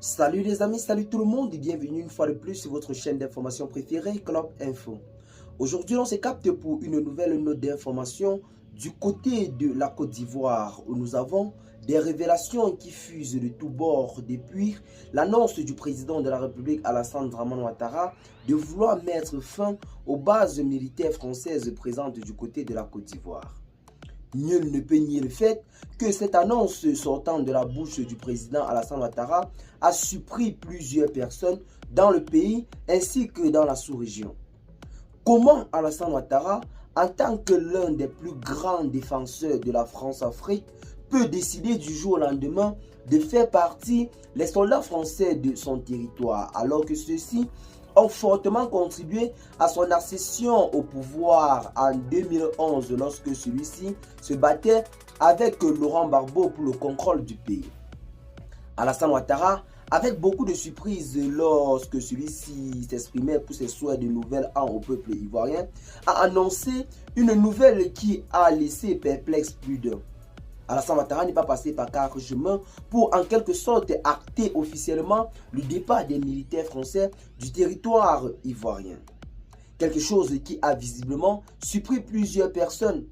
Salut les amis, salut tout le monde et bienvenue une fois de plus sur votre chaîne d'information préférée, Club Info. Aujourd'hui, on se capte pour une nouvelle note d'information du côté de la Côte d'Ivoire où nous avons des révélations qui fusent de tous bords depuis l'annonce du président de la République Alassane Dramane Ouattara de vouloir mettre fin aux bases militaires françaises présentes du côté de la Côte d'Ivoire. Nul ne peut nier le fait que cette annonce sortant de la bouche du président Alassane Ouattara a surpris plusieurs personnes dans le pays ainsi que dans la sous-région. Comment Alassane Ouattara, en tant que l'un des plus grands défenseurs de la France-Afrique, peut décider du jour au lendemain de faire partie les soldats français de son territoire alors que ceux-ci ont fortement contribué à son accession au pouvoir en 2011 lorsque celui-ci se battait avec Laurent Gbagbo pour le contrôle du pays. Alassane Ouattara, avec beaucoup de surprises lorsque celui-ci s'exprimait pour ses souhaits de nouvelles au peuple ivoirien, a annoncé une nouvelle qui a laissé perplexe plus d'un. Alassane Ouattara n'est pas passé par quatre chemins pour en quelque sorte acter officiellement le départ des militaires français du territoire ivoirien. Quelque chose qui a visiblement surpris plusieurs personnes.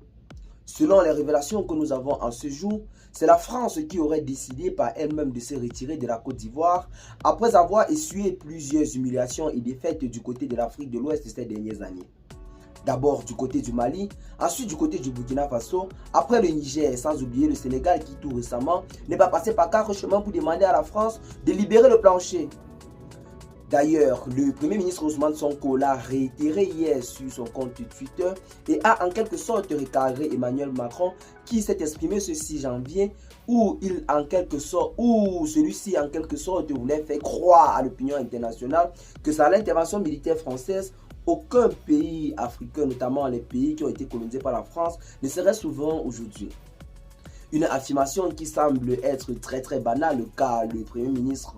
Selon les révélations que nous avons en ce jour, c'est la France qui aurait décidé par elle-même de se retirer de la Côte d'Ivoire après avoir essuyé plusieurs humiliations et défaites du côté de l'Afrique de l'Ouest ces dernières années. D'abord du côté du Mali, ensuite du côté du Burkina Faso, après le Niger, sans oublier le Sénégal qui tout récemment n'est pas passé par quatre chemins pour demander à la France de libérer le plancher. D'ailleurs, le Premier ministre Ousmane Sonko l'a réitéré hier sur son compte Twitter et a en quelque sorte recadré Emmanuel Macron qui s'est exprimé ce 6 janvier où celui-ci en quelque sorte voulait faire croire à l'opinion internationale que sans l'intervention militaire française, aucun pays africain, notamment les pays qui ont été colonisés par la France, ne serait souverain aujourd'hui. Une affirmation qui semble être très banale car le Premier ministre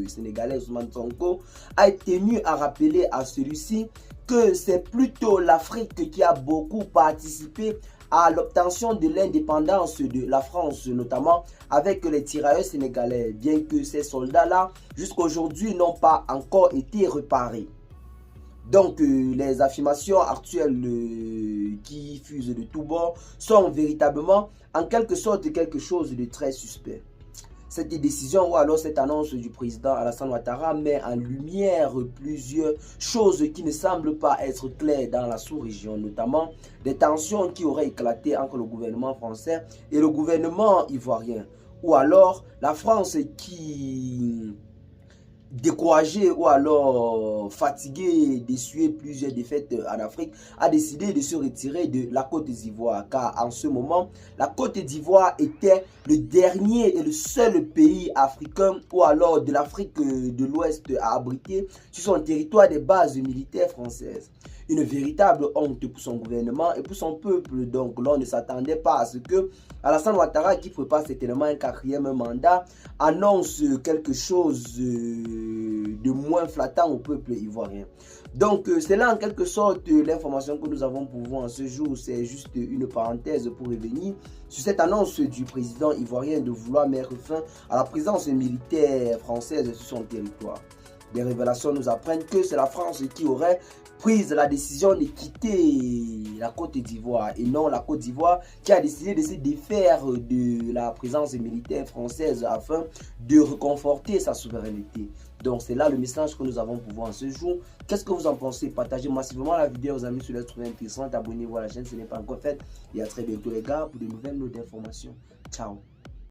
sénégalais Ousmane Sonko a tenu à rappeler à celui-ci que c'est plutôt l'Afrique qui a beaucoup participé à l'obtention de l'indépendance de la France, notamment avec les tirailleurs sénégalais, bien que ces soldats-là, jusqu'à aujourd'hui, n'ont pas encore été réparés. Donc, les affirmations actuelles qui fusent de tous bords sont véritablement en quelque sorte quelque chose de très suspect. Cette décision ou alors cette annonce du président Alassane Ouattara met en lumière plusieurs choses qui ne semblent pas être claires dans la sous-région, notamment des tensions qui auraient éclaté entre le gouvernement français et le gouvernement ivoirien. Ou alors la France qui, découragé ou alors fatigué d'essuyer plusieurs défaites en Afrique, a décidé de se retirer de la Côte d'Ivoire. Car en ce moment, la Côte d'Ivoire était le dernier et le seul pays africain ou alors de l'Afrique de l'Ouest à abriter sur son territoire des bases militaires françaises. Une véritable honte pour son gouvernement et pour son peuple. Donc l'on ne s'attendait pas à ce que Alassane Ouattara, qui prépare certainement un quatrième mandat, annonce quelque chose de moins flattant au peuple ivoirien. Donc c'est là en quelque sorte l'information que nous avons pour vous en ce jour. C'est juste une parenthèse pour revenir sur cette annonce du président ivoirien de vouloir mettre fin à la présence militaire française sur son territoire. Des révélations nous apprennent que c'est la France qui aurait pris la décision de quitter la Côte d'Ivoire et non la Côte d'Ivoire qui a décidé de se défaire de la présence militaire française afin de reconforter sa souveraineté. Donc c'est là le message que nous avons pour vous en ce jour. Qu'est-ce que vous en pensez? Partagez massivement la vidéo aux amis si vous la trouvez intéressante. Abonnez-vous à la chaîne si ce n'est pas encore fait. Et à très bientôt les gars pour de nouvelles notes d'informations. Ciao.